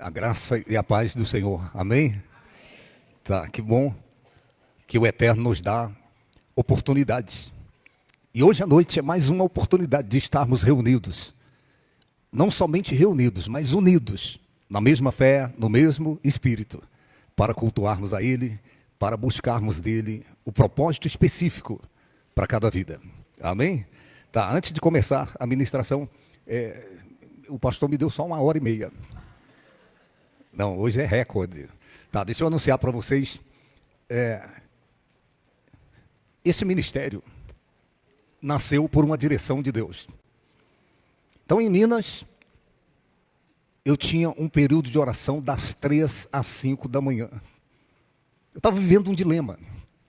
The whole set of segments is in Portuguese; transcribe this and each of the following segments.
A graça e a paz do Senhor. Amém? Tá, que bom que o Eterno nos dá oportunidades. E hoje à noite é mais uma oportunidade de estarmos reunidos. Não somente reunidos, mas unidos na mesma fé, no mesmo Espírito, para cultuarmos a Ele, para buscarmos dele o propósito específico para cada vida. Amém? Tá, antes de começar a ministração, o pastor me deu só 1h30. Não, hoje é recorde. Tá, deixa eu anunciar para vocês. Esse ministério nasceu por uma direção de Deus. Então, em Minas, eu tinha um período de oração das 3 às 5 da manhã. Eu estava vivendo um dilema.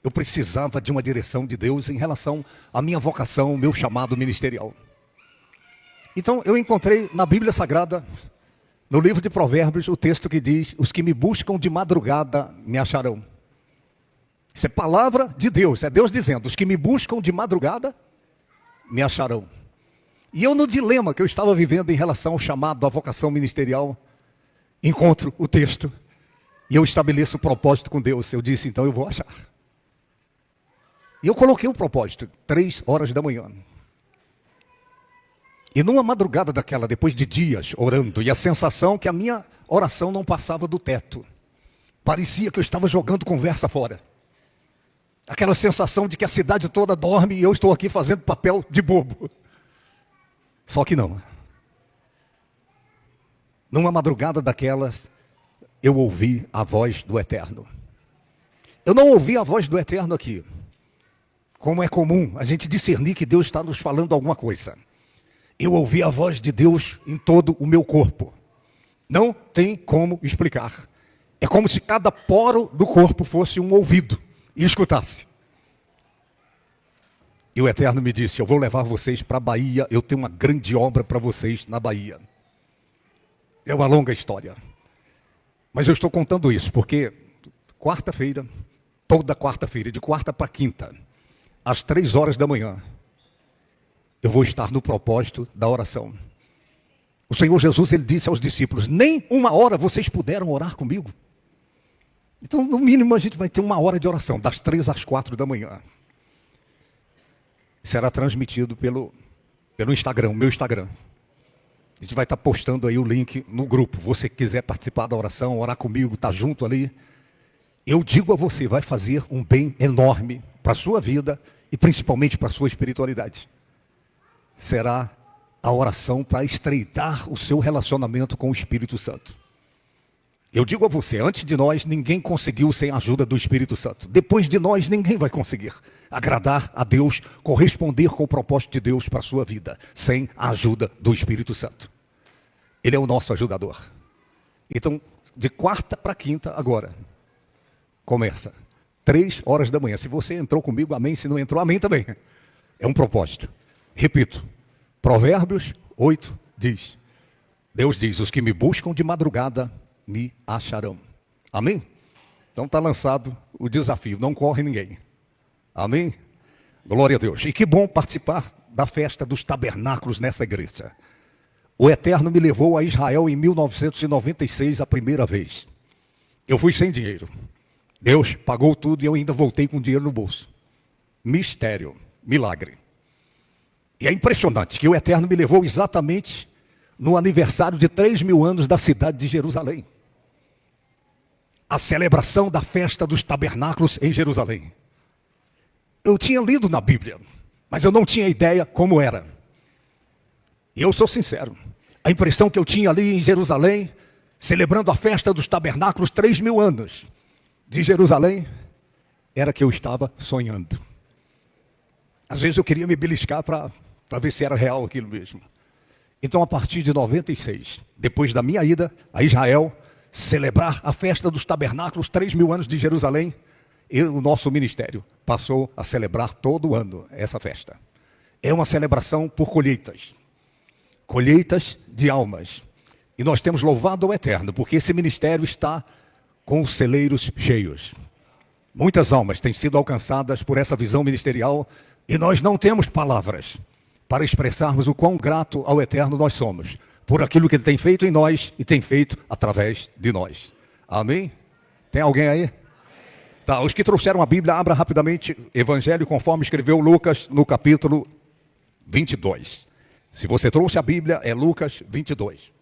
Eu precisava de uma direção de Deus em relação à minha vocação, ao meu chamado ministerial. Então, eu encontrei na Bíblia Sagrada, no livro de Provérbios, o texto que diz: os que me buscam de madrugada me acharão. Isso é palavra de Deus, é Deus dizendo: os que me buscam de madrugada me acharão. E eu, no dilema que eu estava vivendo em relação ao chamado, à vocação ministerial, encontro o texto e eu estabeleço o propósito com Deus. Eu disse: então eu vou achar. E eu coloquei o propósito, 3 horas da manhã. E numa madrugada daquela, depois de dias orando, e a sensação que a minha oração não passava do teto. Parecia que eu estava jogando conversa fora. Aquela sensação de que a cidade toda dorme e eu estou aqui fazendo papel de bobo. Só que não. Numa madrugada daquelas, eu ouvi a voz do Eterno. Eu não ouvi a voz do Eterno aqui, como é comum a gente discernir que Deus está nos falando alguma coisa. Eu ouvi a voz de Deus em todo o meu corpo. Não tem como explicar. É como se cada poro do corpo fosse um ouvido e escutasse. E o Eterno me disse: eu vou levar vocês para a Bahia, eu tenho uma grande obra para vocês na Bahia. É uma longa história. Mas eu estou contando isso porque quarta-feira, toda quarta-feira, de quarta para quinta, às 3 horas da manhã, eu vou estar no propósito da oração. O Senhor Jesus, ele disse aos discípulos: nem 1 hora vocês puderam orar comigo. Então, no mínimo, a gente vai ter 1 hora de oração, das 3 às 4 da manhã. Será transmitido pelo Instagram, meu Instagram. A gente vai estar postando aí o link no grupo. Você que quiser participar da oração, orar comigo, estar junto ali. Eu digo a você, vai fazer um bem enorme para a sua vida e principalmente para a sua espiritualidade. Será a oração para estreitar o seu relacionamento com o Espírito Santo. Eu digo a você, antes de nós, ninguém conseguiu sem a ajuda do Espírito Santo. Depois de nós, ninguém vai conseguir agradar a Deus, corresponder com o propósito de Deus para a sua vida, sem a ajuda do Espírito Santo. Ele é o nosso ajudador. Então, de quarta para quinta, agora, começa. 3 horas da manhã. Se você entrou comigo, amém. Se não entrou, amém também. É um propósito. Repito, Provérbios 8 diz: Deus diz, os que me buscam de madrugada me acharão. Amém? Então está lançado o desafio, não corre ninguém. Amém? Glória a Deus. E que bom participar da festa dos tabernáculos nessa igreja. O Eterno me levou a Israel em 1996 a primeira vez. Eu fui sem dinheiro. Deus pagou tudo e eu ainda voltei com dinheiro no bolso. Mistério, milagre. E é impressionante que o Eterno me levou exatamente no aniversário de 3.000 anos da cidade de Jerusalém. A celebração da festa dos tabernáculos em Jerusalém. Eu tinha lido na Bíblia, mas eu não tinha ideia como era. E eu sou sincero, a impressão que eu tinha ali em Jerusalém, celebrando a festa dos tabernáculos, 3.000 anos de Jerusalém, era que eu estava sonhando. Às vezes eu queria me beliscar para ver se era real aquilo mesmo. Então, a partir de 96, depois da minha ida a Israel, celebrar a festa dos tabernáculos, 3.000 anos de Jerusalém, o nosso ministério passou a celebrar todo ano essa festa. É uma celebração por colheitas. Colheitas de almas. E nós temos louvado ao Eterno, porque esse ministério está com os celeiros cheios. Muitas almas têm sido alcançadas por essa visão ministerial e nós não temos palavras para expressarmos o quão grato ao Eterno nós somos. por aquilo que Ele tem feito em nós e tem feito através de nós. Amém? Tem alguém aí? Tá, os que trouxeram a Bíblia, abra rapidamente Evangelho conforme escreveu Lucas no capítulo 22. Se você trouxe a Bíblia, é Lucas 22.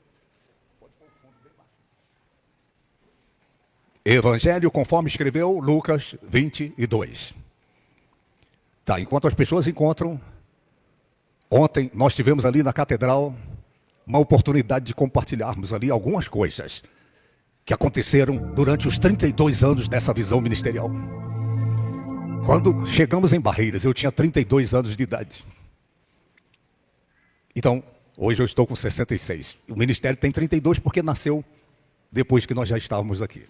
Evangelho conforme escreveu Lucas 22. Tá, enquanto as pessoas encontram, ontem nós tivemos ali na catedral uma oportunidade de compartilharmos ali algumas coisas que aconteceram durante os 32 anos dessa visão ministerial. Quando chegamos em Barreiras, eu tinha 32 anos de idade. Então, hoje eu estou com 66. O ministério tem 32 porque nasceu depois que nós já estávamos aqui.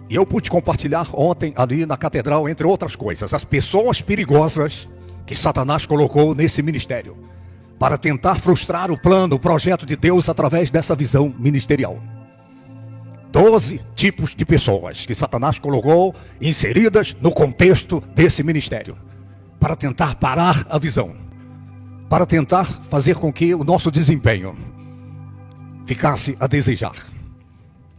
E eu pude compartilhar ontem ali na catedral, entre outras coisas, as pessoas perigosas que Satanás colocou nesse ministério para tentar frustrar o plano, o projeto de Deus através dessa visão ministerial. 12 tipos de pessoas que Satanás colocou inseridas no contexto desse ministério para tentar parar a visão, para tentar fazer com que o nosso desempenho ficasse a desejar.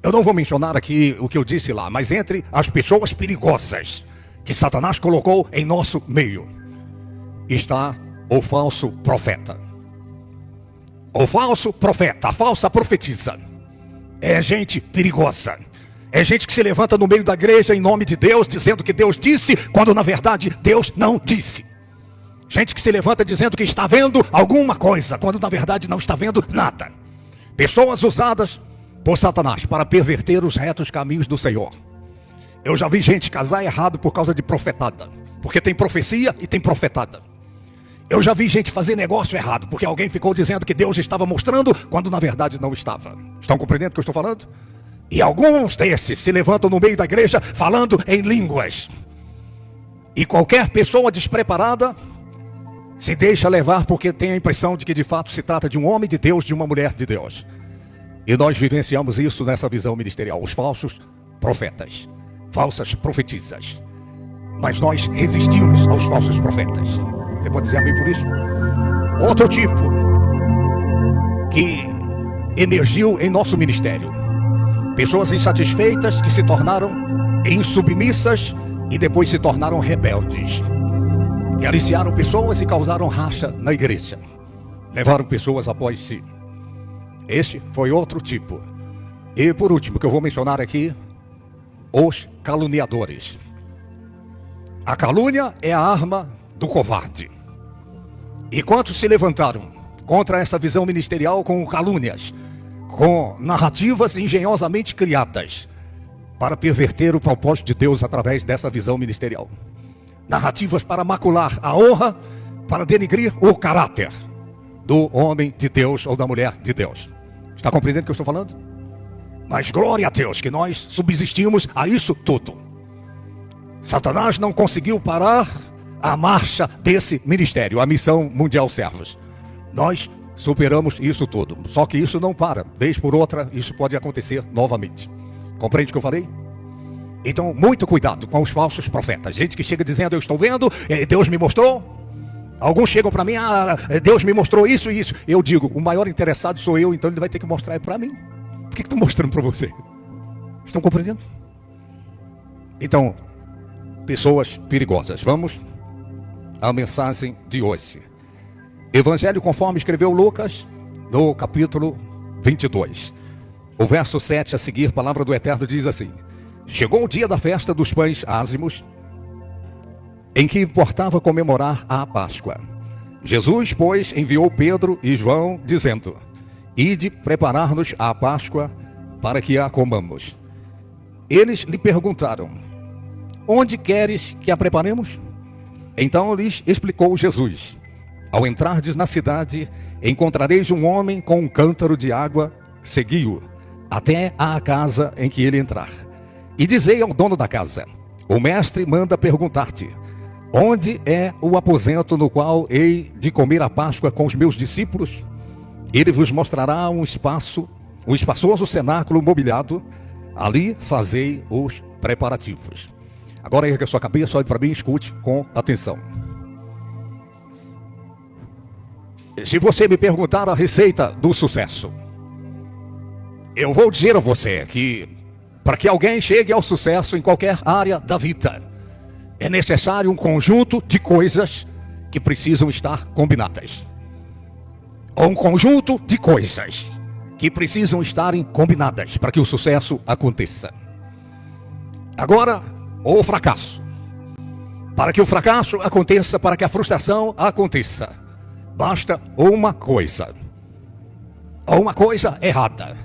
Eu não vou mencionar aqui o que eu disse lá, mas entre as pessoas perigosas que Satanás colocou em nosso meio está o falso profeta. O falso profeta, a falsa profetisa. É gente perigosa. É gente que se levanta no meio da igreja em nome de Deus, dizendo que Deus disse, quando na verdade Deus não disse. Gente que se levanta dizendo que está vendo alguma coisa, quando na verdade não está vendo nada. Pessoas usadas por Satanás para perverter os retos caminhos do Senhor. Eu já vi gente casar errado por causa de profetada, porque tem profecia e tem profetada. Eu já vi gente fazer negócio errado, porque alguém ficou dizendo que Deus estava mostrando, quando na verdade não estava. Estão compreendendo o que eu estou falando? E alguns desses se levantam no meio da igreja falando em línguas. E qualquer pessoa despreparada se deixa levar porque tem a impressão de que de fato se trata de um homem de Deus, de uma mulher de Deus. E nós vivenciamos isso nessa visão ministerial. Os falsos profetas, falsas profetisas. Mas nós resistimos aos falsos profetas. Você pode dizer amém por isso? Outro tipo que emergiu em nosso ministério. Pessoas insatisfeitas que se tornaram insubmissas e depois se tornaram rebeldes. Que aliciaram pessoas e causaram racha na igreja. Levaram pessoas após si. Este foi outro tipo. E por último, que eu vou mencionar aqui, os caluniadores. A calúnia é a arma do covarde. E quantos se levantaram contra essa visão ministerial com calúnias, com narrativas engenhosamente criadas para perverter o propósito de Deus através dessa visão ministerial? Narrativas para macular a honra, para denigrir o caráter do homem de Deus ou da mulher de Deus. Está compreendendo o que eu estou falando? Mas glória a Deus que nós subsistimos a isso tudo. Satanás não conseguiu parar a marcha desse ministério, a missão mundial servos. Nós superamos isso tudo. Só que isso não para. Vez por outra, isso pode acontecer novamente. Compreende o que eu falei? Então, muito cuidado com os falsos profetas. Gente que chega dizendo, eu estou vendo, Deus me mostrou. Alguns chegam para mim, Deus me mostrou isso e isso. Eu digo, o maior interessado sou eu, então ele vai ter que mostrar para mim. Por que estou mostrando para você? Estão compreendendo? Então, pessoas perigosas. Vamos à mensagem de hoje. Evangelho conforme escreveu Lucas, no capítulo 22. O verso 7 a seguir, palavra do Eterno diz assim: chegou o dia da festa dos pães ázimos, em que importava comemorar a Páscoa. Jesus, pois, enviou Pedro e João, dizendo: ide preparar-nos a Páscoa para que a comamos. Eles lhe perguntaram: onde queres que a preparemos? Então lhes explicou Jesus: ao entrardes na cidade, encontrareis um homem com um cântaro de água, segui-o até à casa em que ele entrar. E dizei ao dono da casa: o mestre manda perguntar-te: onde é o aposento no qual hei de comer a Páscoa com os meus discípulos? Ele vos mostrará um espaçoso cenáculo mobiliado, ali fazei os preparativos. Agora erga a sua cabeça, olhe para mim e escute com atenção. Se você me perguntar a receita do sucesso, eu vou dizer a você que para que alguém chegue ao sucesso em qualquer área da vida, é necessário um conjunto de coisas que precisam estar combinadas. Ou um conjunto de coisas que precisam estarem combinadas para que o sucesso aconteça. Agora, o fracasso. Para que o fracasso aconteça, para que a frustração aconteça, basta uma coisa. Ou uma coisa errada.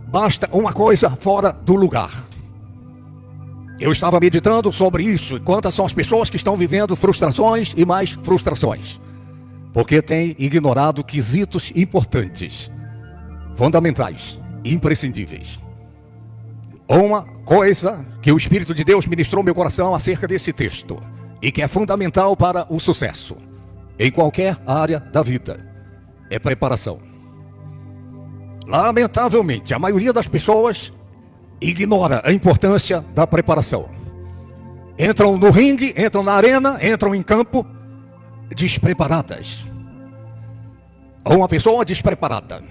Basta uma coisa fora do lugar. Eu estava meditando sobre isso, e quantas são as pessoas que estão vivendo frustrações e mais frustrações, porque têm ignorado quesitos importantes, fundamentais, imprescindíveis. Uma coisa que o Espírito de Deus ministrou no meu coração acerca desse texto, e que é fundamental para o sucesso, em qualquer área da vida, é preparação. Lamentavelmente, a maioria das pessoas ignora a importância da preparação. Entram no ringue, entram na arena, entram em campo despreparadas. Ou uma pessoa despreparada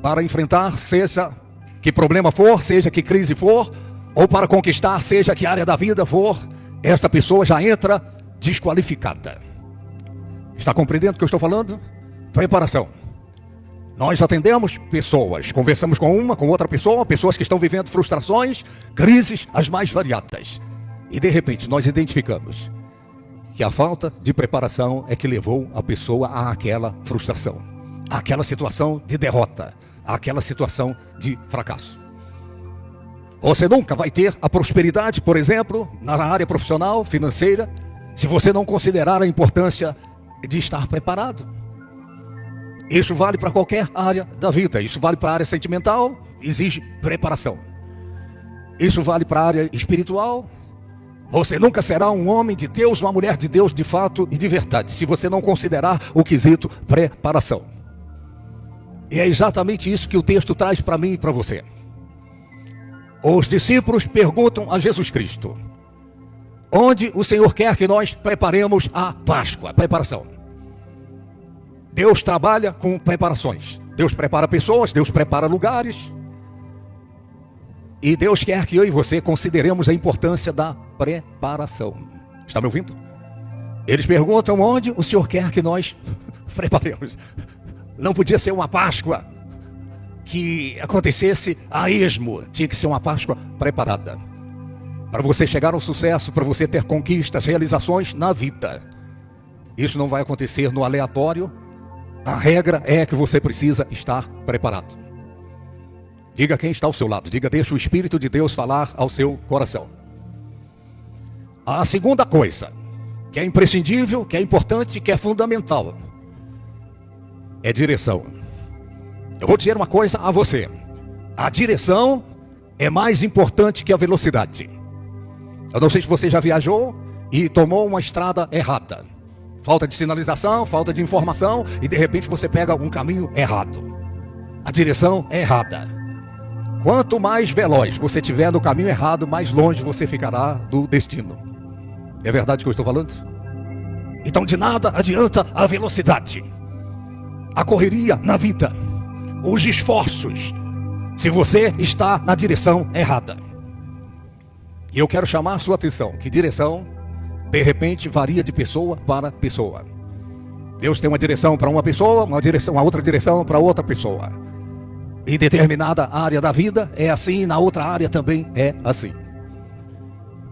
para enfrentar, seja que problema for, seja que crise for, ou para conquistar, seja que área da vida for, esta pessoa já entra desqualificada. Está compreendendo o que eu estou falando? Preparação. Nós atendemos pessoas, conversamos com uma, com outra pessoa, pessoas que estão vivendo frustrações, crises as mais variadas. E de repente nós identificamos que a falta de preparação é que levou a pessoa àquela frustração, àquela situação de derrota, àquela situação de fracasso. Você nunca vai ter a prosperidade, por exemplo, na área profissional, financeira, se você não considerar a importância de estar preparado. Isso vale para qualquer área da vida. Isso vale para a área sentimental, exige preparação. Isso vale para a área espiritual. Você nunca será um homem de Deus, uma mulher de Deus de fato e de verdade, se você não considerar o quesito preparação. E é exatamente isso que o texto traz para mim e para você. Os discípulos perguntam a Jesus Cristo: onde o Senhor quer que nós preparemos a Páscoa? A preparação. Deus trabalha com preparações. Deus prepara pessoas, Deus prepara lugares. E Deus quer que eu e você consideremos a importância da preparação. Está me ouvindo? Eles perguntam onde o Senhor quer que nós preparemos. Não podia ser uma Páscoa que acontecesse a esmo. Tinha que ser uma Páscoa preparada. Para você chegar ao sucesso, para você ter conquistas, realizações na vida. Isso não vai acontecer no aleatório. A regra é que você precisa estar preparado. Diga quem está ao seu lado. Diga, deixa o Espírito de Deus falar ao seu coração. A segunda coisa, que é imprescindível, que é importante, que é fundamental, é direção. Eu vou dizer uma coisa a você. A direção é mais importante que a velocidade. Eu não sei se você já viajou e tomou uma estrada errada. Falta de sinalização, falta de informação, e de repente você pega um caminho errado. A direção é errada. Quanto mais veloz você estiver no caminho errado, mais longe você ficará do destino. É verdade o que eu estou falando? Então de nada adianta a velocidade, a correria na vida, os esforços, se você está na direção errada. E eu quero chamar a sua atenção, que direção de repente varia de pessoa para pessoa. Deus tem uma direção para uma pessoa, uma outra direção para outra pessoa. Em determinada área da vida é assim, na outra área também é assim.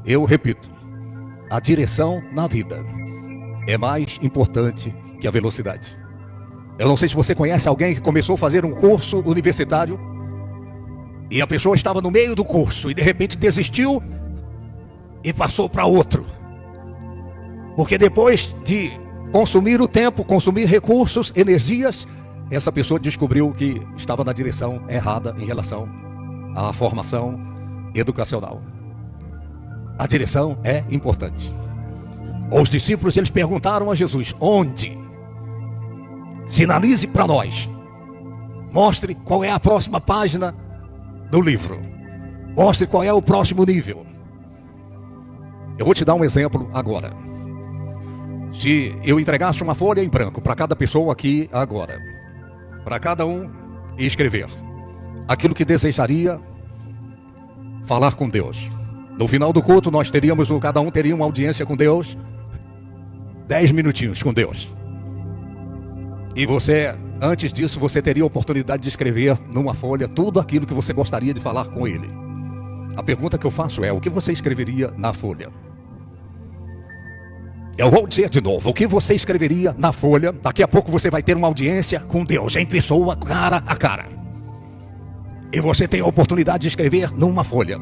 Eu repito, a direção na vida é mais importante que a velocidade. Eu não sei se você conhece alguém que começou a fazer um curso universitário e a pessoa estava no meio do curso e de repente desistiu e passou para outro. Porque depois de consumir o tempo, consumir recursos, energias, essa pessoa descobriu que estava na direção errada em relação à formação educacional. A direção é importante. Os discípulos, eles perguntaram a Jesus: onde? Sinalize para nós. Mostre qual é a próxima página do livro. Mostre qual é o próximo nível. Eu vou te dar um exemplo agora. Se eu entregasse uma folha em branco para cada pessoa aqui agora, para cada um escrever aquilo que desejaria falar com Deus. No final do culto nós teríamos, cada um teria uma audiência com Deus, 10 minutinhos com Deus. E você, antes disso, você teria a oportunidade de escrever numa folha tudo aquilo que você gostaria de falar com Ele. A pergunta que eu faço é, o que você escreveria na folha? Eu vou dizer de novo, o que você escreveria na folha? Daqui a pouco você vai ter uma audiência com Deus, em pessoa, cara a cara. E você tem a oportunidade de escrever numa folha.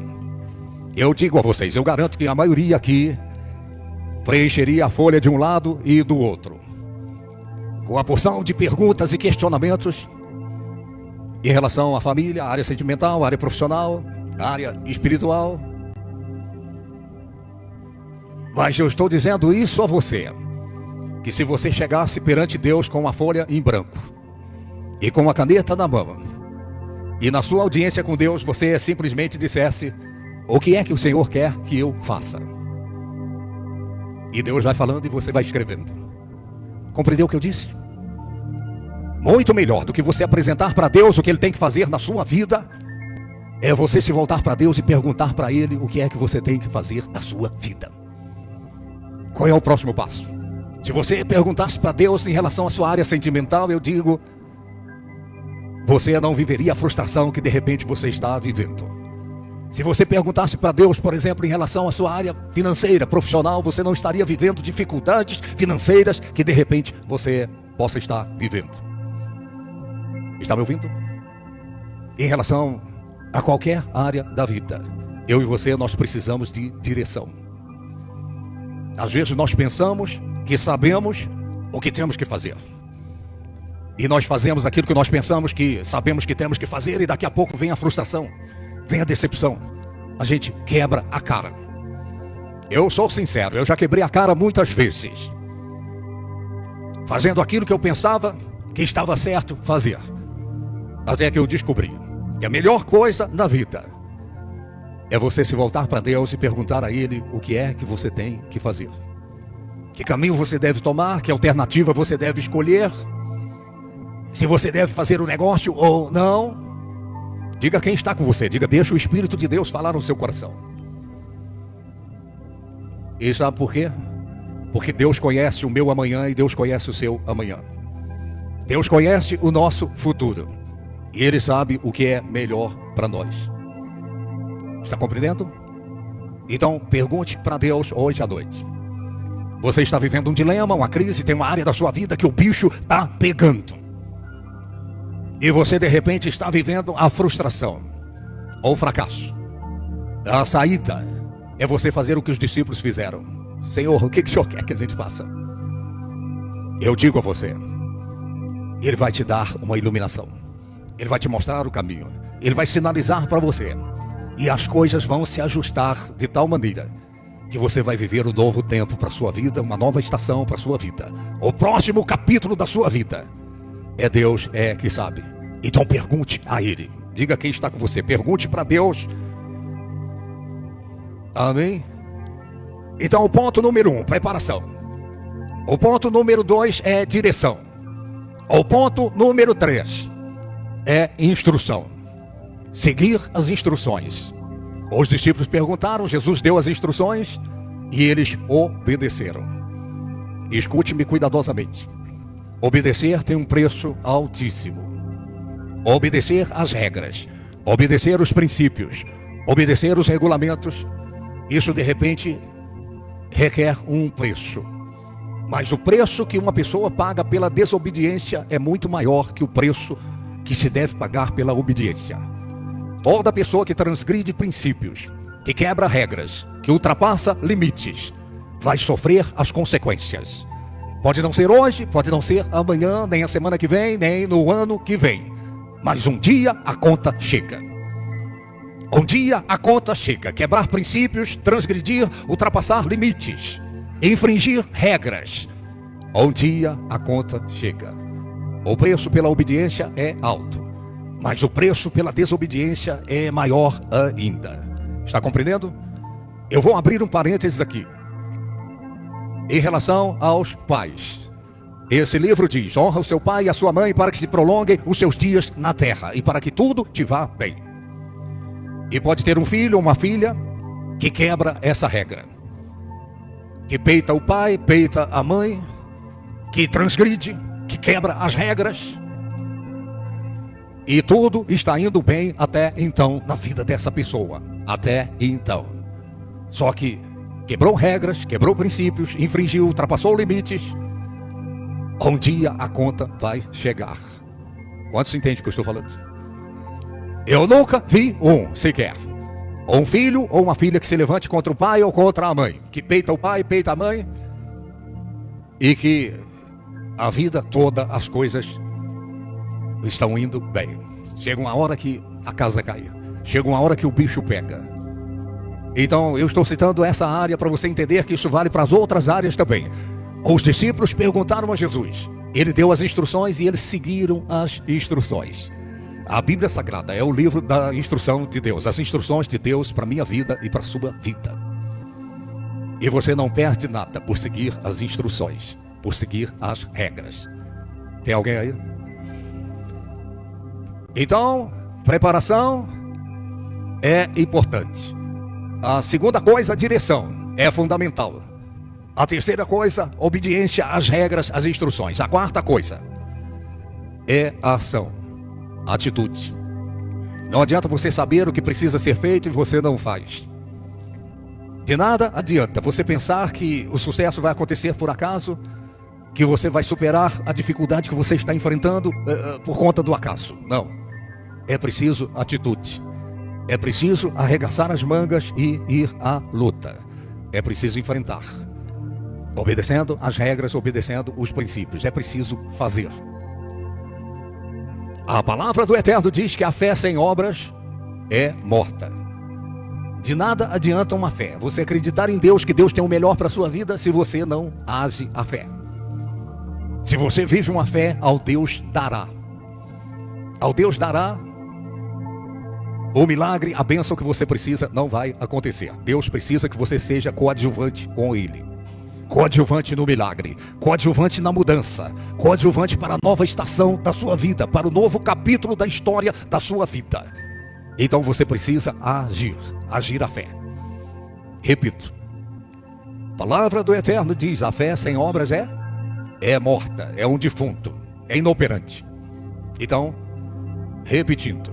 Eu digo a vocês, eu garanto que a maioria aqui preencheria a folha de um lado e do outro, com a porção de perguntas e questionamentos em relação à família, à área sentimental, à área profissional, à área espiritual. Mas eu estou dizendo isso a você, que se você chegasse perante Deus com uma folha em branco e com uma caneta na mão, e na sua audiência com Deus você simplesmente dissesse, o que é que o Senhor quer que eu faça? E Deus vai falando e você vai escrevendo. Compreendeu o que eu disse? Muito melhor do que você apresentar para Deus o que Ele tem que fazer na sua vida, é você se voltar para Deus e perguntar para Ele o que é que você tem que fazer na sua vida. Qual é o próximo passo? Se você perguntasse para Deus em relação à sua área sentimental, eu digo, você não viveria a frustração que de repente você está vivendo. Se você perguntasse para Deus, por exemplo, em relação à sua área financeira, profissional, você não estaria vivendo dificuldades financeiras que de repente você possa estar vivendo. Está me ouvindo? Em relação a qualquer área da vida, eu e você, nós precisamos de direção. Às vezes nós pensamos que sabemos o que temos que fazer. E nós fazemos aquilo que nós pensamos que sabemos que temos que fazer, e daqui a pouco vem a frustração, vem a decepção. A gente quebra a cara. Eu sou sincero, eu já quebrei a cara muitas vezes, fazendo aquilo que eu pensava que estava certo fazer. Mas é que eu descobri que a melhor coisa na vida é você se voltar para Deus e perguntar a Ele o que é que você tem que fazer. Que caminho você deve tomar, que alternativa você deve escolher, se você deve fazer o negócio ou não. Diga quem está com você, diga, deixa o Espírito de Deus falar no seu coração. E sabe por quê? Porque Deus conhece o meu amanhã e Deus conhece o seu amanhã. Deus conhece o nosso futuro e Ele sabe o que é melhor para nós. Está compreendendo? Então pergunte para Deus hoje à noite. Você está vivendo um dilema, uma crise, tem uma área da sua vida que o bicho está pegando. E você de repente está vivendo a frustração ou o fracasso. A saída é você fazer o que os discípulos fizeram. Senhor, o que o Senhor quer que a gente faça? Eu digo a você, Ele vai te dar uma iluminação. Ele vai te mostrar o caminho. Ele vai sinalizar para você. E as coisas vão se ajustar de tal maneira que você vai viver um novo tempo para a sua vida, uma nova estação para a sua vida. O próximo capítulo da sua vida. É Deus que sabe. Então pergunte a Ele. Diga quem está com você. Pergunte para Deus. Amém? Então o ponto número 1, preparação. O ponto número 2 é direção. O ponto número 3 é instrução. Seguir as instruções. Os discípulos perguntaram, Jesus deu as instruções e eles obedeceram. Escute-me cuidadosamente. Obedecer tem um preço altíssimo. Obedecer às regras, obedecer os princípios, obedecer os regulamentos, isso de repente requer um preço. Mas o preço que uma pessoa paga pela desobediência é muito maior que o preço que se deve pagar pela obediência. Toda pessoa que transgride princípios, que quebra regras, que ultrapassa limites, vai sofrer as consequências. Pode não ser hoje, pode não ser amanhã, nem a semana que vem, nem no ano que vem. Mas um dia a conta chega. Um dia a conta chega. Quebrar princípios, transgredir, ultrapassar limites, infringir regras. Um dia a conta chega. O preço pela obediência é alto, mas o preço pela desobediência é maior ainda. Está compreendendo? Eu vou abrir um parênteses aqui. em relação aos pais. Esse livro diz: honra o seu pai e a sua mãe para que se prolonguem os seus dias na terra e para que tudo te vá bem. E pode ter um filho ou uma filha que quebra essa regra, que peita o pai, peita a mãe, que transgride, que quebra as regras. E tudo está indo bem até então na vida dessa pessoa. Até então. Só que quebrou regras, quebrou princípios, infringiu, ultrapassou limites. Um dia a conta vai chegar. Quantos entendem o que eu estou falando? Eu nunca vi sequer um filho ou uma filha que se levante contra o pai ou contra a mãe, que peita o pai, peita a mãe, e que a vida toda as coisas estão indo bem. Chega uma hora que a casa cai, chega uma hora que o bicho pega. Então eu estou citando essa área para você entender que isso vale para as outras áreas também. Os discípulos perguntaram a Jesus, ele deu as instruções e eles seguiram as instruções. A Bíblia Sagrada é o livro da instrução de Deus, as instruções de Deus para a minha vida e para a sua vida. E você não perde nada por seguir as instruções, por seguir as regras. Tem alguém aí? Então, preparação é importante. A segunda coisa, direção, é fundamental. A terceira coisa, obediência às regras, às instruções. A quarta coisa é a ação, a atitude. Não adianta você saber o que precisa ser feito e você não faz. De nada adianta você pensar que o sucesso vai acontecer por acaso, que você vai superar a dificuldade que você está enfrentando por conta do acaso. Não. É preciso atitude. É preciso arregaçar as mangas e ir à luta. É preciso enfrentar. Obedecendo as regras, obedecendo os princípios. É preciso fazer. A palavra do Eterno diz que a fé sem obras é morta. De nada adianta uma fé. Você acreditar em Deus, que Deus tem o melhor para a sua vida, se você não age a fé. Se você vive uma fé, ao Deus dará. Ao Deus dará o milagre, a bênção que você precisa não vai acontecer. Deus precisa que você seja coadjuvante com Ele. Coadjuvante no milagre, coadjuvante na mudança, coadjuvante para a nova estação da sua vida, para o novo capítulo da história da sua vida. Então você precisa agir a fé. Repito, a palavra do Eterno diz: a fé sem obras é morta, é um defunto, é inoperante. Então, repetindo,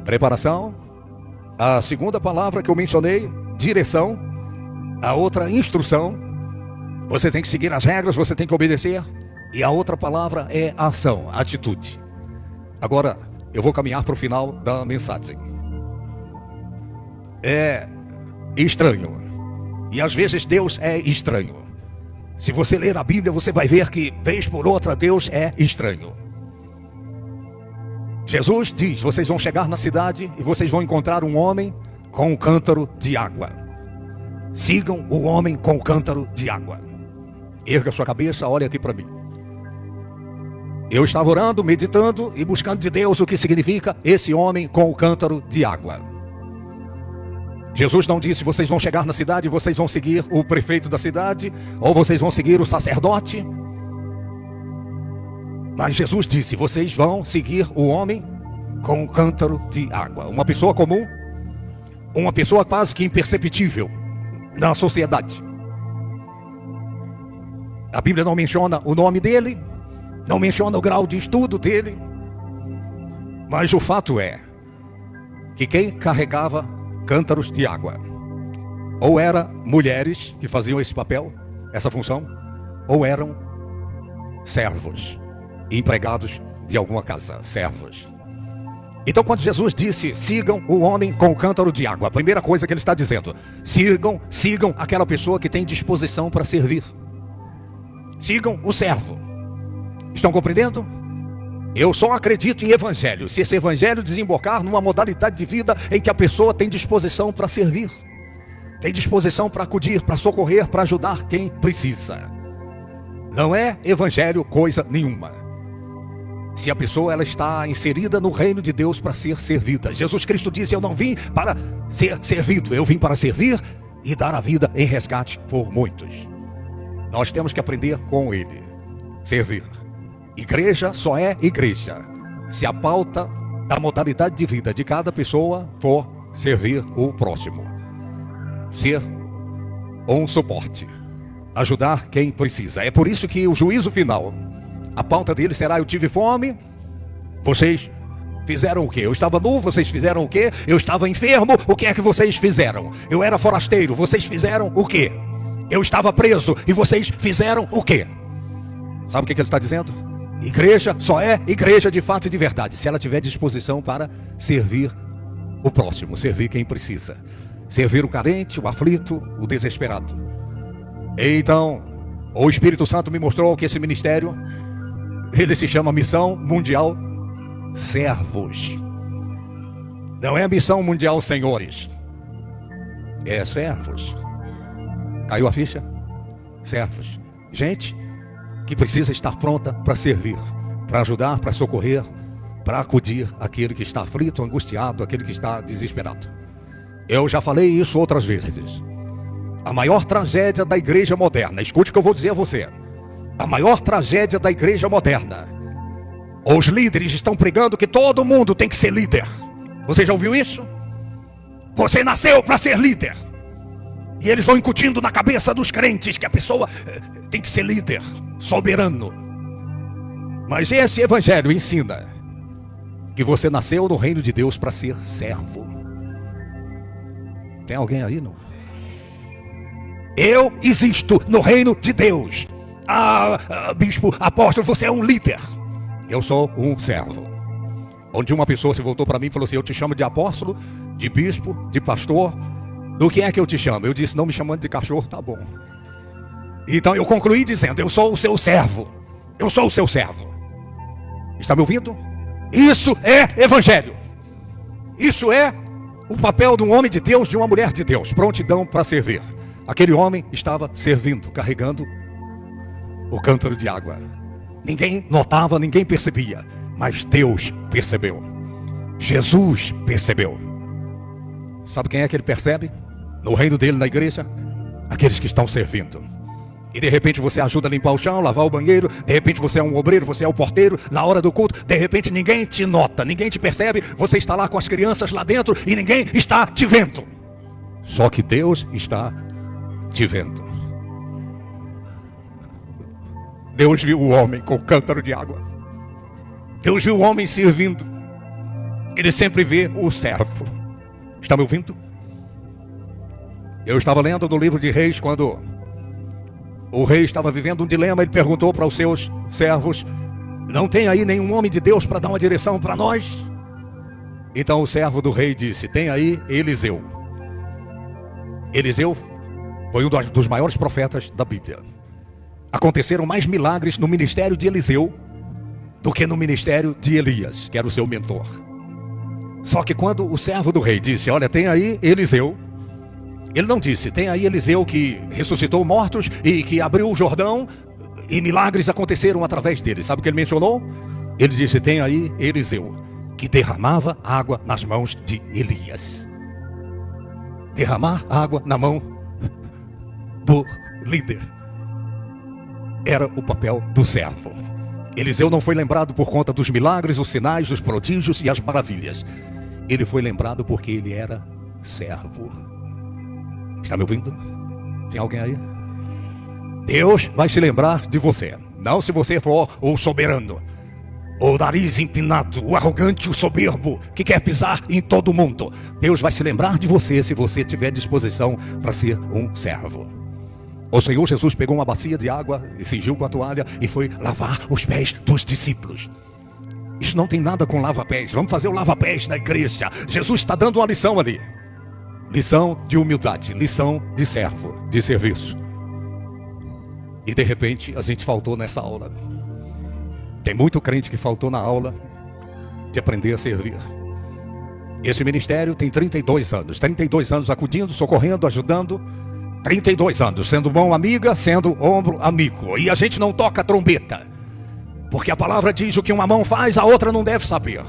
preparação, a segunda palavra que eu mencionei, direção, a outra, instrução, você tem que seguir as regras, você tem que obedecer, e a outra palavra é ação, atitude. Agora, eu vou caminhar para o final da mensagem. É estranho, e às vezes Deus é estranho. Se você ler a Bíblia, você vai ver que, vez por outra, Deus é estranho. Jesus diz: vocês vão chegar na cidade e vocês vão encontrar um homem com um cântaro de água. Sigam o homem com o cântaro de água. Erga sua cabeça, olha aqui para mim. Eu estava orando, meditando e buscando de Deus o que significa esse homem com o cântaro de água. Jesus não disse: vocês vão chegar na cidade e vocês vão seguir o prefeito da cidade, ou vocês vão seguir o sacerdote. Mas Jesus disse: vocês vão seguir o homem com um cântaro de água. Uma pessoa comum, uma pessoa quase que imperceptível na sociedade. A Bíblia não menciona o nome dele, não menciona o grau de estudo dele, mas o fato é que quem carregava cântaros de água ou eram mulheres que faziam esse papel, essa função, ou eram servos, empregados de alguma casa, servos. Então, quando Jesus disse: sigam o homem com o cântaro de água, a primeira coisa que ele está dizendo: sigam aquela pessoa que tem disposição para servir. Sigam o servo. Estão compreendendo? Eu só acredito em evangelho se esse evangelho desembocar numa modalidade de vida em que a pessoa tem disposição para servir, tem disposição para acudir, para socorrer, para ajudar quem precisa. Não é evangelho coisa nenhuma se a pessoa ela está inserida no reino de Deus para ser servida. Jesus Cristo disse: eu não vim para ser servido, eu vim para servir e dar a vida em resgate por muitos. Nós temos que aprender com ele. Servir. Igreja só é igreja se a pauta da modalidade de vida de cada pessoa for servir o próximo. Ser um suporte. Ajudar quem precisa. É por isso que o juízo final, a pauta dele será: eu tive fome, vocês fizeram o quê? Eu estava nu, vocês fizeram o quê? Eu estava enfermo, o que é que vocês fizeram? Eu era forasteiro, vocês fizeram o quê? Eu estava preso e vocês fizeram o quê? Sabe o que ele está dizendo? Igreja só é igreja de fato e de verdade se ela tiver disposição para servir o próximo, servir quem precisa, servir o carente, o aflito, o desesperado. Então, o Espírito Santo me mostrou que esse ministério, ele se chama Missão Mundial Servos. Não é Missão Mundial Senhores, é servos. Caiu a ficha? Servos. Gente que precisa estar pronta para servir, para ajudar, para socorrer, para acudir aquele que está aflito, angustiado, aquele que está desesperado. Eu já falei isso outras vezes. A maior tragédia da igreja moderna, escute o que eu vou dizer a você. A maior tragédia da igreja moderna. Os líderes estão pregando que todo mundo tem que ser líder. Você já ouviu isso? Você nasceu para ser líder. E eles vão incutindo na cabeça dos crentes que a pessoa tem que ser líder, soberano. Mas esse evangelho ensina que você nasceu no reino de Deus para ser servo. Tem alguém aí, não? Eu existo no reino de Deus. Bispo, apóstolo, você é um líder. Eu sou um servo. Onde uma pessoa se voltou para mim e falou assim: eu te chamo de apóstolo, de bispo, de pastor. Do que é que eu te chamo? Eu disse: não me chamando de cachorro, tá bom. Então eu concluí dizendo: eu sou o seu servo. Eu sou o seu servo. Está me ouvindo? Isso é evangelho. Isso é o papel de um homem de Deus, de uma mulher de Deus. Prontidão para servir. Aquele homem estava servindo, carregando o cântaro de água. Ninguém notava, ninguém percebia, mas Deus percebeu. Jesus percebeu. Sabe quem é que ele percebe? No reino dele, na igreja, aqueles que estão servindo. E de repente você ajuda a limpar o chão, lavar o banheiro. De repente você é um obreiro, você é o porteiro na hora do culto. De repente ninguém te nota, ninguém te percebe. Você está lá com as crianças lá dentro e ninguém está te vendo. Só que Deus está te vendo. Deus viu o homem com o cântaro de água. Deus viu o homem servindo. Ele sempre vê o servo. Está me ouvindo? Eu estava lendo no livro de Reis, quando o rei estava vivendo um dilema. Ele perguntou para os seus servos: não tem aí nenhum homem de Deus para dar uma direção para nós? Então o servo do rei disse: tem aí Eliseu. Eliseu foi um dos maiores profetas da Bíblia. Aconteceram mais milagres no ministério de Eliseu do que no ministério de Elias, que era o seu mentor. Só que quando o servo do rei disse: olha, tem aí Eliseu, ele não disse: tem aí Eliseu que ressuscitou mortos e que abriu o Jordão e milagres aconteceram através dele. Sabe o que ele mencionou? Ele disse: tem aí Eliseu que derramava água nas mãos de Elias. Derramar água na mão do líder era o papel do servo. Eliseu não foi lembrado por conta dos milagres, os sinais, os prodígios e as maravilhas. Ele foi lembrado porque ele era servo. Está me ouvindo? Tem alguém aí? Deus vai se lembrar de você. Não se você for o soberano, o nariz empinado, o arrogante, o soberbo, que quer pisar em todo mundo. Deus vai se lembrar de você se você tiver disposição para ser um servo. O Senhor Jesus pegou uma bacia de água e cingiu com a toalha e foi lavar os pés dos discípulos. Isso não tem nada com lava-pés. Vamos fazer o lava-pés na igreja. Jesus está dando uma lição ali. Lição de humildade, lição de servo, de serviço. E de repente a gente faltou nessa aula. Tem muito crente que faltou na aula de aprender a servir. Esse ministério tem 32 anos. 32 anos acudindo, socorrendo, ajudando. 32 anos, sendo mão amiga, sendo ombro amigo. E a gente não toca trombeta, porque a palavra diz: o que uma mão faz, a outra não deve saber.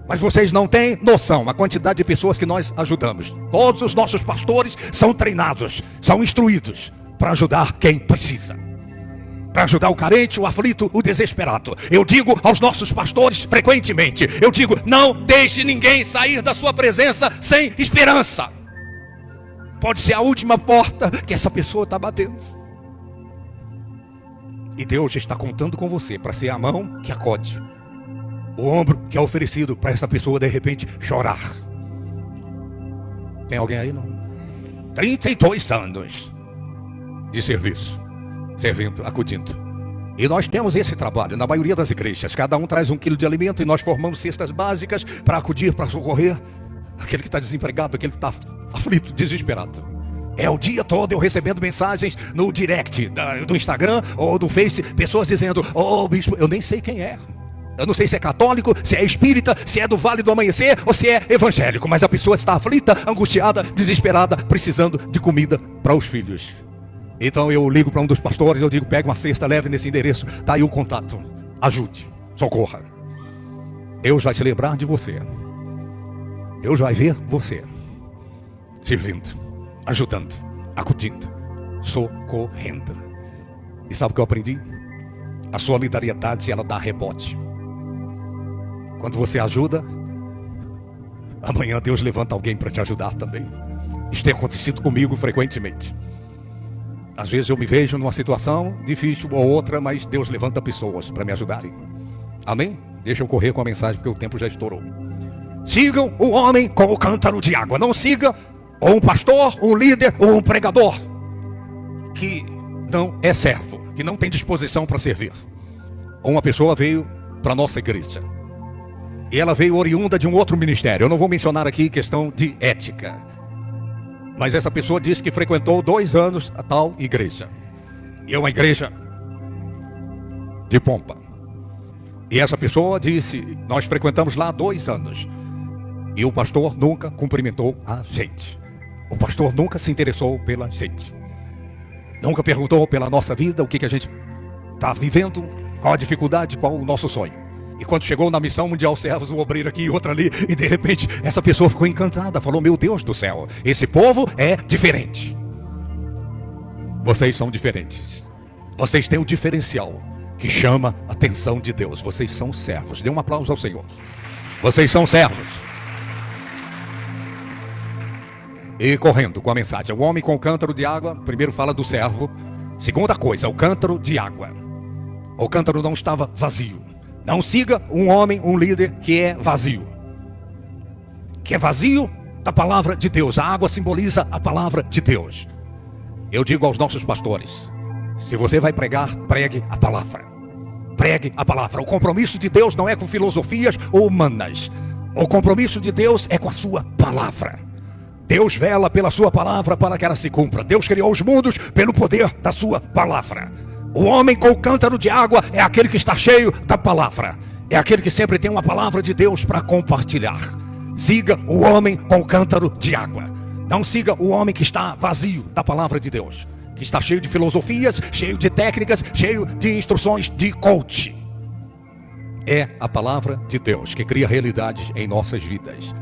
Mas vocês não têm noção a quantidade de pessoas que nós ajudamos. Todos os nossos pastores são treinados, são instruídos. para ajudar quem precisa. Para ajudar o carente, o aflito, o desesperado. Eu digo aos nossos pastores frequentemente, eu digo, não deixe ninguém sair da sua presença sem esperança. Pode ser a última porta que essa pessoa está batendo. E Deus está contando com você para ser a mão que acode, o ombro que é oferecido para essa pessoa de repente chorar. Tem alguém aí, não? 32 anos de serviço, servindo, acudindo. E nós temos esse trabalho na maioria das igrejas. Cada um traz 1 quilo de alimento e nós formamos cestas básicas para acudir, para socorrer aquele que está desempregado, aquele que está aflito, desesperado. É o dia todo eu recebendo mensagens no direct do Instagram ou do Face, pessoas dizendo, bispo, eu nem sei quem é. Eu não sei se é católico, se é espírita, se é do Vale do Amanhecer ou se é evangélico. Mas a pessoa está aflita, angustiada, desesperada, precisando de comida para os filhos. Então eu ligo para um dos pastores, eu digo, pega uma cesta, leve nesse endereço. Está aí o contato, ajude, socorra. Deus vai se lembrar de você. Deus vai ver você servindo, ajudando, acudindo, socorrendo. E sabe o que eu aprendi? A solidariedade, ela dá rebote. Quando você ajuda, amanhã Deus levanta alguém para te ajudar também. Isso tem acontecido comigo frequentemente. Às vezes eu me vejo numa situação difícil ou outra, mas Deus levanta pessoas para me ajudarem. Amém? Deixa eu correr com a mensagem porque o tempo já estourou. Sigam o homem com o cântaro de água. Não siga ou um pastor, um líder ou um pregador que não é servo, que não tem disposição para servir. Uma pessoa veio para a nossa igreja e ela veio oriunda de um outro ministério. Eu não vou mencionar aqui questão de ética, mas essa pessoa disse que frequentou 2 anos a tal igreja. E é uma igreja de pompa. E essa pessoa disse, nós frequentamos lá 2 anos. E o pastor nunca cumprimentou a gente. O pastor nunca se interessou pela gente. Nunca perguntou pela nossa vida, o que a gente está vivendo, qual a dificuldade, qual o nosso sonho. E quando chegou na missão mundial servos, um obreiro aqui e outro ali, e de repente essa pessoa ficou encantada, falou, meu Deus do céu, esse povo é diferente. Vocês são diferentes. Vocês têm o diferencial que chama a atenção de Deus. Vocês são servos. Dê um aplauso ao Senhor. Vocês são servos. E correndo com a mensagem, o homem com o cântaro de água, primeiro fala do servo. Segunda coisa, o cântaro de água. O cântaro não estava vazio. Não siga um homem, um líder que é vazio. Que é vazio da palavra de Deus. A água simboliza a palavra de Deus. Eu digo aos nossos pastores, se você vai pregar, pregue a palavra. Pregue a palavra. O compromisso de Deus não é com filosofias humanas. O compromisso de Deus é com a sua palavra. Deus vela pela sua palavra para que ela se cumpra. Deus criou os mundos pelo poder da sua palavra. O homem com o cântaro de água é aquele que está cheio da palavra. É aquele que sempre tem uma palavra de Deus para compartilhar. Siga o homem com o cântaro de água. Não siga o homem que está vazio da palavra de Deus, que está cheio de filosofias, cheio de técnicas, cheio de instruções de coach. É a palavra de Deus que cria realidades em nossas vidas.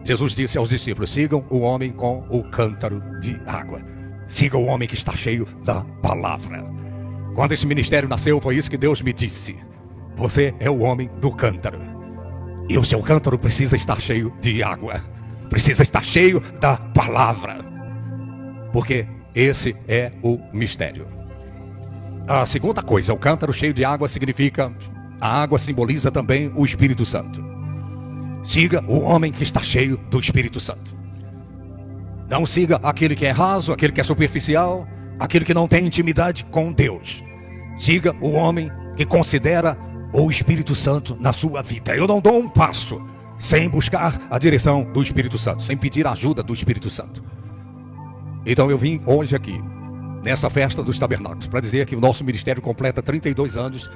Jesus disse aos discípulos, sigam o homem com o cântaro de água. Siga o homem que está cheio da palavra. Quando esse ministério nasceu, foi isso que Deus me disse. Você é o homem do cântaro. E o seu cântaro precisa estar cheio de água. Precisa estar cheio da palavra. Porque esse é o mistério. A segunda coisa, o cântaro cheio de água significa, a água simboliza também o Espírito Santo. Siga o homem que está cheio do Espírito Santo. Não siga aquele que é raso, aquele que é superficial, aquele que não tem intimidade com Deus. Siga o homem que considera o Espírito Santo na sua vida. Eu não dou um passo sem buscar a direção do Espírito Santo, sem pedir a ajuda do Espírito Santo. Então eu vim hoje aqui, nessa festa dos tabernáculos, para dizer que o nosso ministério completa 32 anos,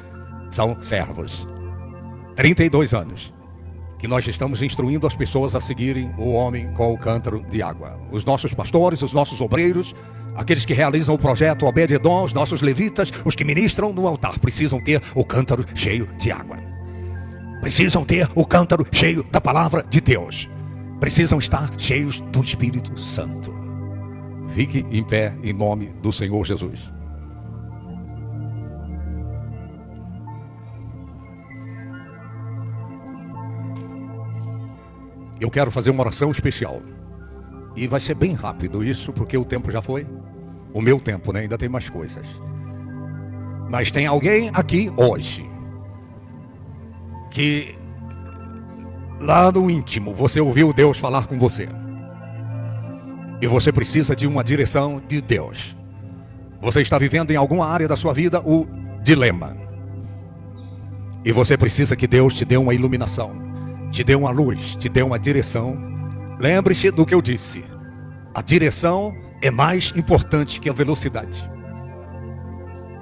são servos. 32 anos. Que nós estamos instruindo as pessoas a seguirem o homem com o cântaro de água. Os nossos pastores, os nossos obreiros, aqueles que realizam o projeto Obed-Edom, os nossos levitas, os que ministram no altar, precisam ter o cântaro cheio de água. Precisam ter o cântaro cheio da palavra de Deus. Precisam estar cheios do Espírito Santo. Fique em pé em nome do Senhor Jesus. Eu quero fazer uma oração especial. E vai ser bem rápido isso, porque o tempo já foi. O meu tempo, né? Ainda tem mais coisas. Mas tem alguém aqui hoje que lá no íntimo você ouviu Deus falar com você. E você precisa de uma direção de Deus. Você está vivendo em alguma área da sua vida o dilema. E você precisa que Deus te dê uma iluminação, te dê uma luz, te dê uma direção. Lembre-se do que eu disse. A direção é mais importante que a velocidade.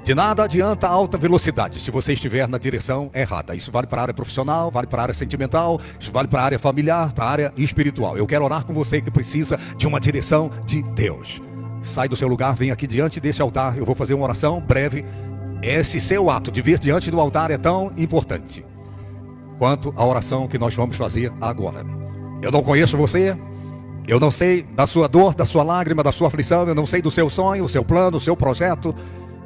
De nada adianta a alta velocidade se você estiver na direção errada. Isso vale para a área profissional, vale para a área sentimental, isso vale para a área familiar, para a área espiritual. Eu quero orar com você que precisa de uma direção de Deus. Sai do seu lugar, vem aqui diante desse altar. Eu vou fazer uma oração breve. Esse seu ato de vir diante do altar é tão importante quanto a oração que nós vamos fazer agora. Eu não conheço você. Eu não sei da sua dor, da sua lágrima, da sua aflição. Eu não sei do seu sonho, o seu plano, o seu projeto.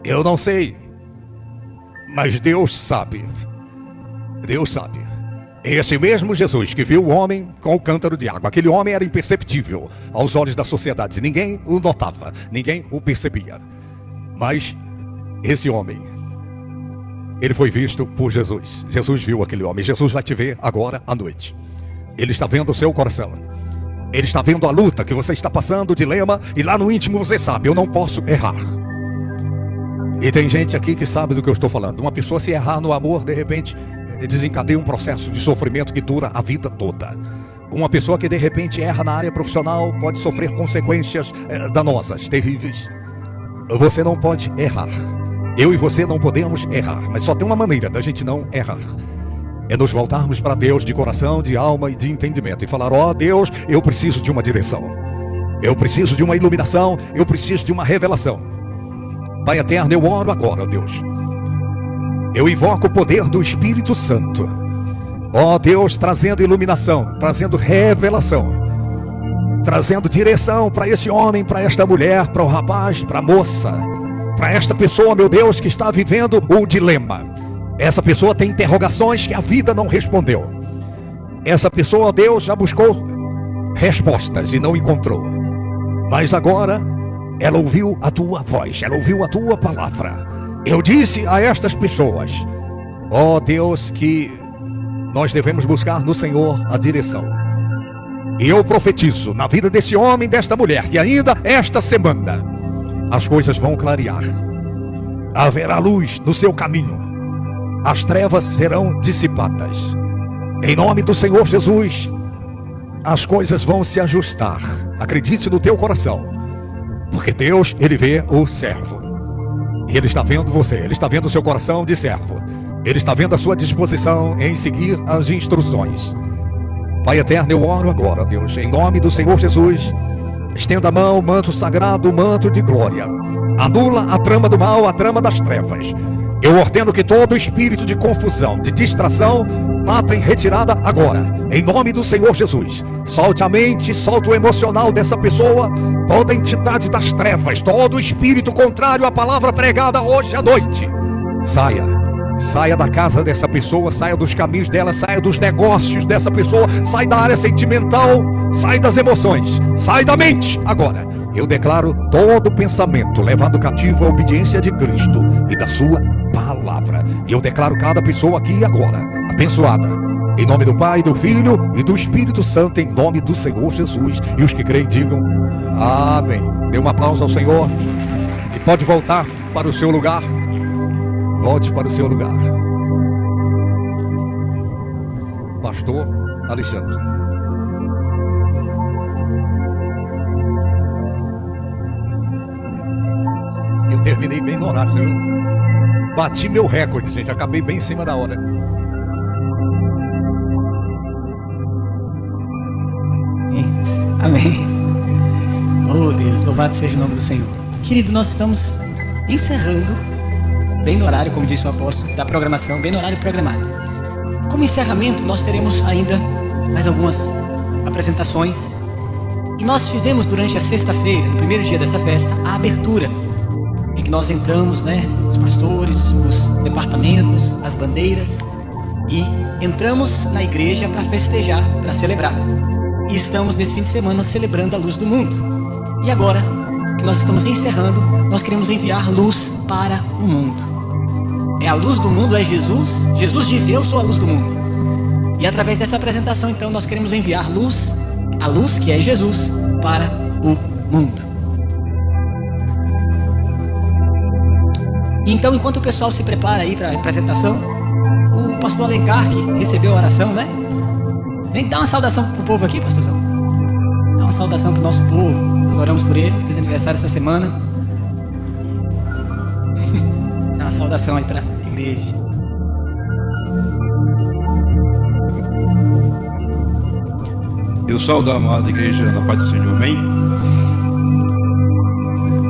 Eu não sei, mas Deus sabe. Deus sabe. Esse mesmo Jesus que viu o homem com o cântaro de água. Aquele homem era imperceptível aos olhos da sociedade. Ninguém o notava, ninguém o percebia. Mas esse homem, ele foi visto por Jesus. Jesus viu aquele homem. Jesus vai te ver agora à noite. Ele está vendo o seu coração. Ele está vendo a luta que você está passando, o dilema. E lá no íntimo você sabe, eu não posso errar. E tem gente aqui que sabe do que eu estou falando. Uma pessoa, se errar no amor, de repente desencadeia um processo de sofrimento que dura a vida toda. Uma pessoa que de repente erra na área profissional pode sofrer consequências danosas, terríveis. Você não pode errar. Eu e você não podemos errar. Mas só tem uma maneira da gente não errar. É nos voltarmos para Deus de coração, de alma e de entendimento. E falar, ó Deus, eu preciso de uma direção. Eu preciso de uma iluminação. Eu preciso de uma revelação. Pai eterno, eu oro agora, ó Deus. Eu invoco o poder do Espírito Santo. Ó Deus, trazendo iluminação, trazendo revelação, trazendo direção para esse homem, para esta mulher, para o rapaz, para a moça, para esta pessoa, meu Deus, que está vivendo o dilema. Essa pessoa tem interrogações que a vida não respondeu. Essa pessoa, ó Deus, já buscou respostas e não encontrou. Mas agora ela ouviu a tua voz, ela ouviu a tua palavra. Eu disse a estas pessoas, ó Deus, que nós devemos buscar no Senhor a direção. E eu profetizo na vida desse homem, desta mulher, que ainda esta semana as coisas vão clarear. Haverá luz no seu caminho. As trevas serão dissipadas. Em nome do Senhor Jesus, as coisas vão se ajustar. Acredite no teu coração. Porque Deus, Ele vê o servo. E Ele está vendo você. Ele está vendo o seu coração de servo. Ele está vendo a sua disposição em seguir as instruções. Pai eterno, eu oro agora, Deus, em nome do Senhor Jesus. Estenda a mão, manto sagrado, manto de glória. Anula a trama do mal, a trama das trevas. Eu ordeno que todo espírito de confusão, de distração, bata em retirada agora, em nome do Senhor Jesus. Solte a mente, solte o emocional dessa pessoa, toda entidade das trevas, todo espírito contrário à palavra pregada hoje à noite. Saia da casa dessa pessoa, saia dos caminhos dela, saia dos negócios dessa pessoa, sai da área sentimental, sai das emoções, sai da mente agora. Eu declaro todo pensamento levado cativo à obediência de Cristo e da sua palavra. E eu declaro cada pessoa aqui agora abençoada. Em nome do Pai, do Filho e do Espírito Santo, em nome do Senhor Jesus. E os que creem digam amém. Dê um aplauso ao Senhor. E pode voltar para o seu lugar. Volte para o seu lugar. Pastor Alexandre. Eu terminei bem no horário, viu? Bati meu recorde, gente. Acabei bem em cima da hora. Amém. Oh Deus, louvado seja o nome do Senhor. Querido, nós estamos encerrando bem no horário, como disse o apóstolo, da programação, bem no horário programado. Como encerramento, nós teremos ainda mais algumas apresentações. E nós fizemos durante a sexta-feira, no primeiro dia dessa festa, a abertura, em que nós entramos, os pastores, os departamentos, as bandeiras, e entramos na igreja para festejar, para celebrar. E estamos nesse fim de semana celebrando a luz do mundo. E agora que nós estamos encerrando, nós queremos enviar luz para o mundo. A luz do mundo é Jesus. Jesus disse: eu sou a luz do mundo. E através dessa apresentação, então, nós queremos enviar luz, a luz que é Jesus, para o mundo. E então, enquanto o pessoal se prepara aí para a apresentação, o pastor Alencar, que recebeu a oração, vem dar uma saudação para o povo aqui, pastorzão. Dá uma saudação para o nosso povo. Nós oramos por ele, fez aniversário essa semana. Dá uma saudação aí para a igreja. Eu saúdo a amada igreja da paz do Senhor, amém?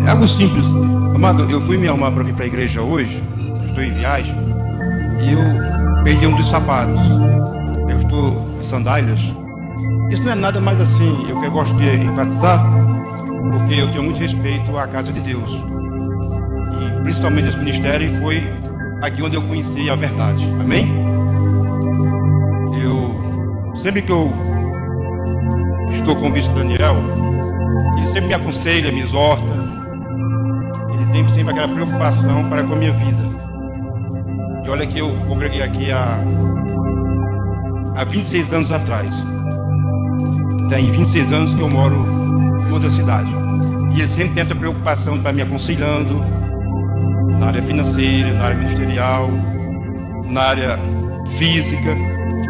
É algo simples. Amado, eu fui me arrumar para vir para a igreja hoje, estou em viagem, e eu perdi um dos sapatos. Eu estou de sandálias. Isso não é nada mais assim, eu gosto de enfatizar, porque eu tenho muito respeito à casa de Deus. E principalmente esse ministério, e foi aqui onde eu conheci a verdade, amém? Sempre que eu estou com o bispo Daniel, ele sempre me aconselha, me exorta. Ele tem sempre aquela preocupação para com a minha vida. E olha que eu congreguei aqui há 26 anos atrás. Tem 26 anos que eu moro em outra cidade. E ele sempre tem essa preocupação para me aconselhando na área financeira, na área ministerial, na área física.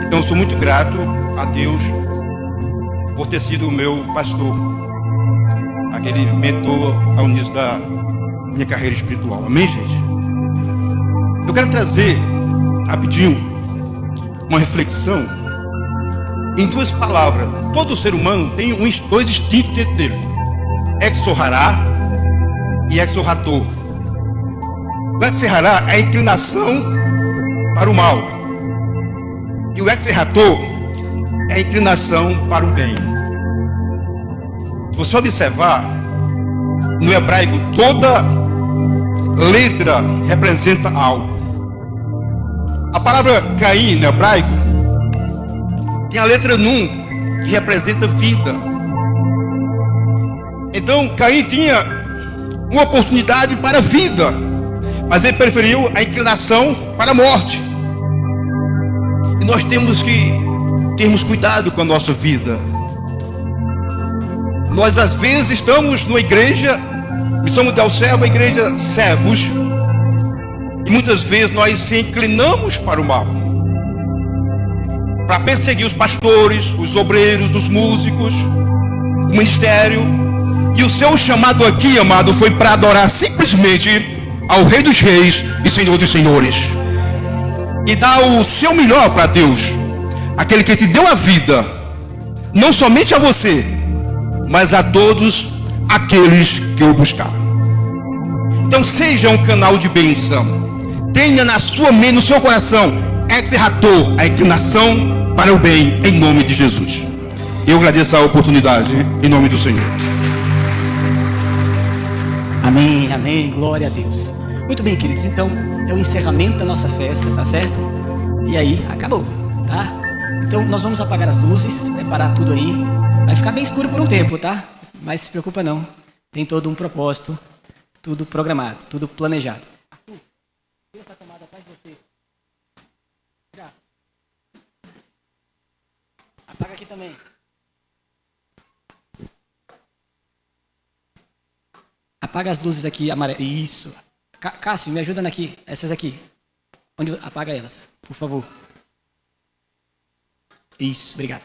Então eu sou muito grato a Deus por ter sido o meu pastor, aquele mentor ao início da minha carreira espiritual. Amém, gente? Eu quero trazer rapidinho uma reflexão em duas palavras. Todo ser humano tem dois instintos dentro dele: exorrará e exorrator. O exorrará é a inclinação para o mal, e o exorrator é a inclinação para o bem. Se você observar, no hebraico, toda letra representa algo. A palavra Caim, no hebraico, tem a letra Nun, que representa vida. Então, Caim tinha uma oportunidade para a vida, mas ele preferiu a inclinação para a morte. E nós temos que termos cuidado com a nossa vida. Nós às vezes estamos numa igreja, Missão Del Servo, a igreja servos, e muitas vezes nós se inclinamos para o mal, para perseguir os pastores, os obreiros, os músicos, o ministério. E o seu chamado aqui, amado, foi para adorar simplesmente ao Rei dos Reis e Senhor dos Senhores, e dar o seu melhor para Deus, aquele que te deu a vida, não somente a você, mas a todos aqueles que o buscaram. Então seja um canal de bênção. Tenha na sua mente, no seu coração, exorrator, a inclinação para o bem, em nome de Jesus. Eu agradeço a oportunidade, em nome do Senhor. Amém, amém, glória a Deus. Muito bem, queridos, então é o encerramento da nossa festa, tá certo? E aí, acabou, tá? Então nós vamos apagar as luzes, preparar tudo aí. Vai ficar bem escuro por um tempo, tá? Mas se preocupa não, tem todo um propósito, tudo programado, tudo planejado. Tira essa tomada atrás de você. Apaga aqui também. Apaga as luzes aqui amarelas. Isso. Cássio, me ajuda aqui. Essas aqui. Apaga elas, por favor. Isso, obrigado.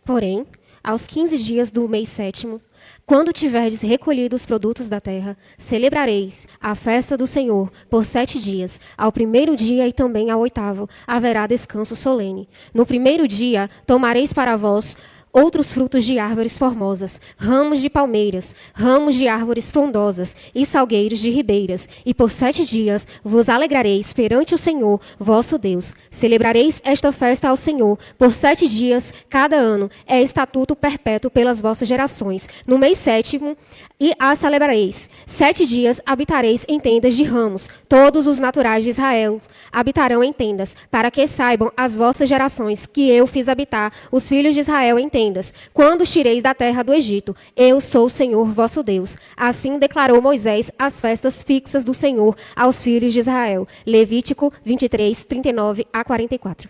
Porém, aos 15 dias do mês sétimo, quando tiverdes recolhido os produtos da terra, celebrareis a festa do Senhor por 7 dias. Ao primeiro dia e também ao oitavo haverá descanso solene. No primeiro dia tomareis para vós outros frutos de árvores formosas, ramos de palmeiras, ramos de árvores frondosas e salgueiros de ribeiras, e por 7 dias vos alegrareis perante o Senhor, vosso Deus. Celebrareis esta festa ao Senhor por 7 dias cada ano, é estatuto perpétuo pelas vossas gerações. No mês sétimo, e a celebrareis. 7 dias habitareis em tendas de ramos. Todos os naturais de Israel habitarão em tendas, para que saibam as vossas gerações que eu fiz habitar os filhos de Israel em tendas, quando os tireis da terra do Egito. Eu sou o Senhor vosso Deus. Assim declarou Moisés as festas fixas do Senhor aos filhos de Israel. Levítico 23, 39 a 44.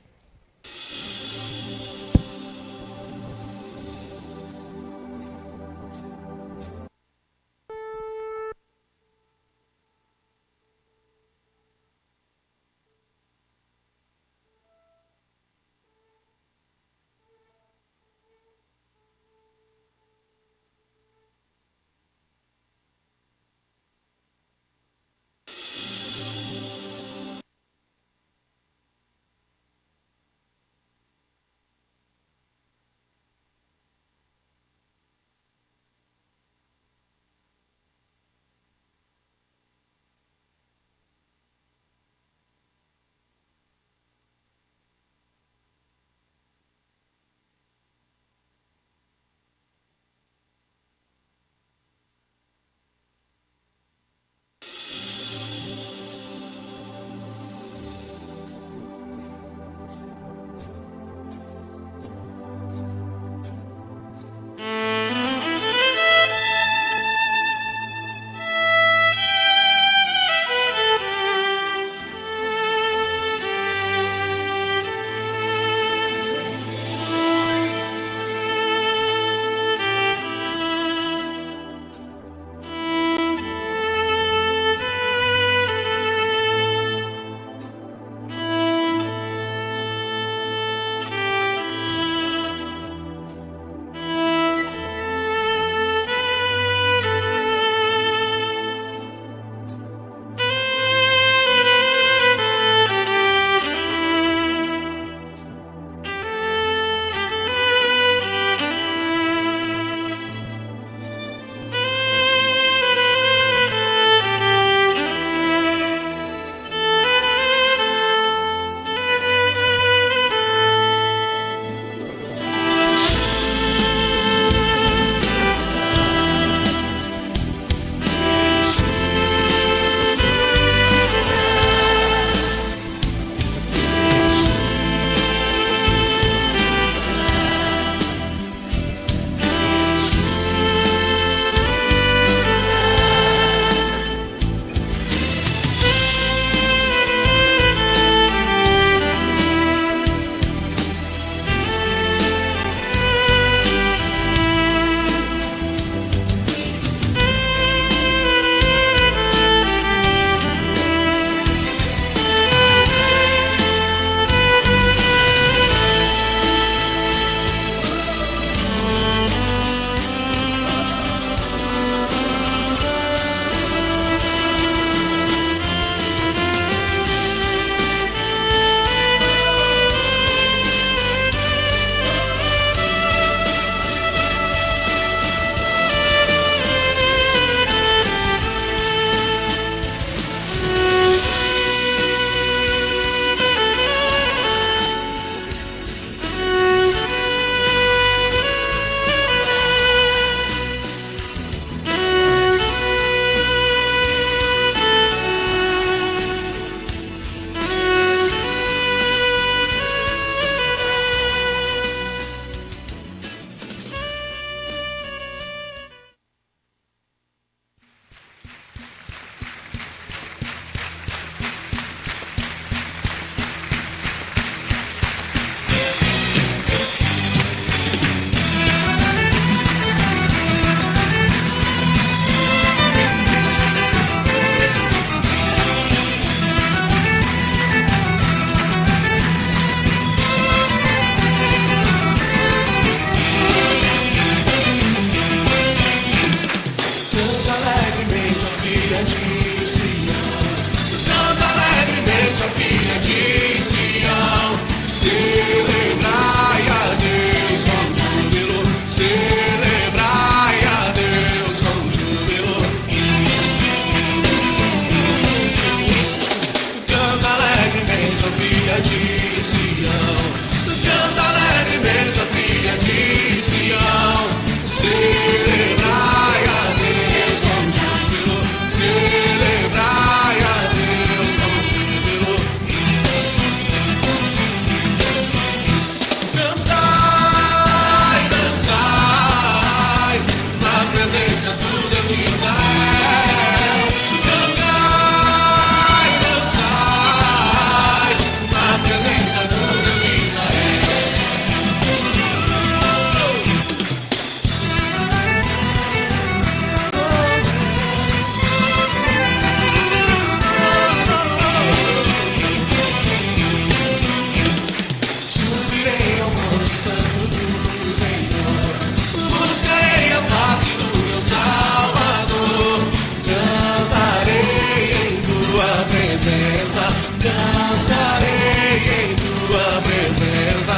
presença.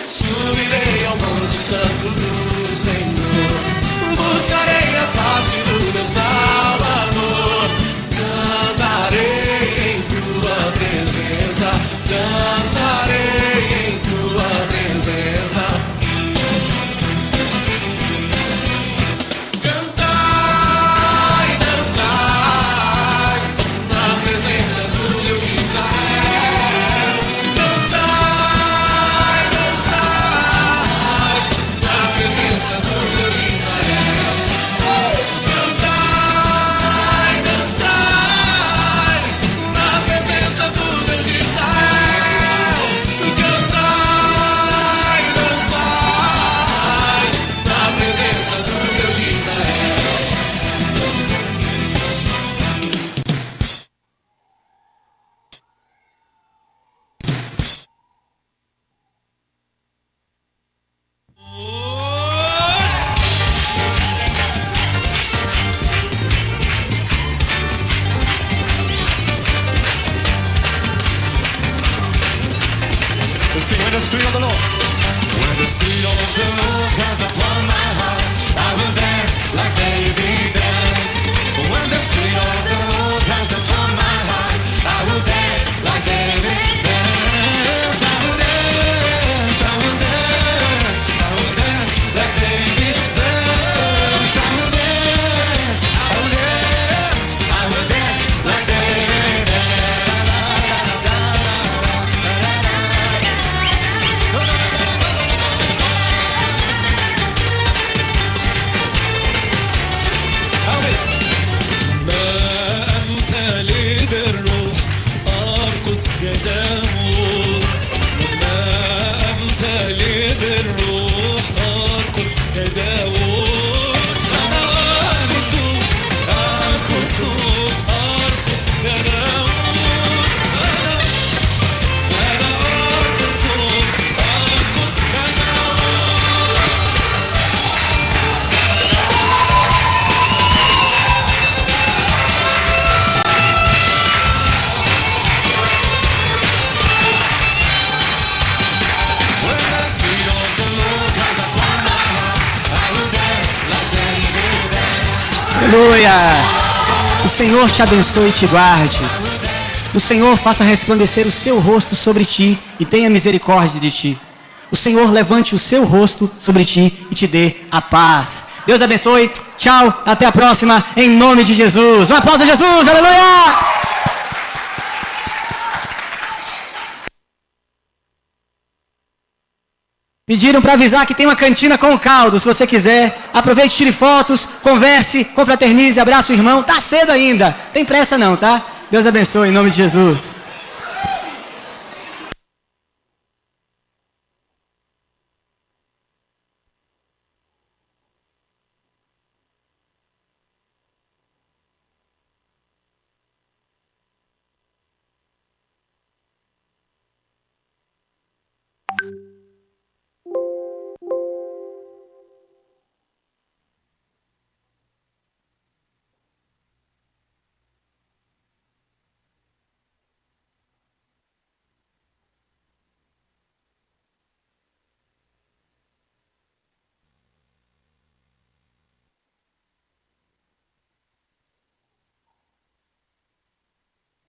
Subirei ao monte santo do Senhor, buscarei a face do meu Salvador, cantarei em tua presença, dançarei em tua presença. Cantai e dançai na presença do Deus de Israel. Cantai e dançai na presença do Deus de Israel. Cantai e dançai na presença do Deus de Israel. Cantai e dançai na presença do Deus de Israel. Sing when the Spirit of the Lord, when the Spirit of the Lord comes upon my heart, I will dance like David danced. When the Spirit of the Lord comes upon my heart, I will dance like David danced. I will dance, I will dance, I will dance like David danced. I will dance, I will dance, I will dance like David danced. Aleluia! O Senhor te abençoe e te guarde. O Senhor faça resplandecer o seu rosto sobre ti e tenha misericórdia de ti. O Senhor levante o seu rosto sobre ti e te dê a paz. Deus abençoe. Tchau. Até a próxima. Em nome de Jesus. Um aplauso a Jesus. Aleluia! Pediram para avisar que tem uma cantina com caldo. Se você quiser, aproveite, tire fotos, converse, confraternize, abraça o irmão. Tá cedo ainda. Tem pressa não, tá? Deus abençoe em nome de Jesus.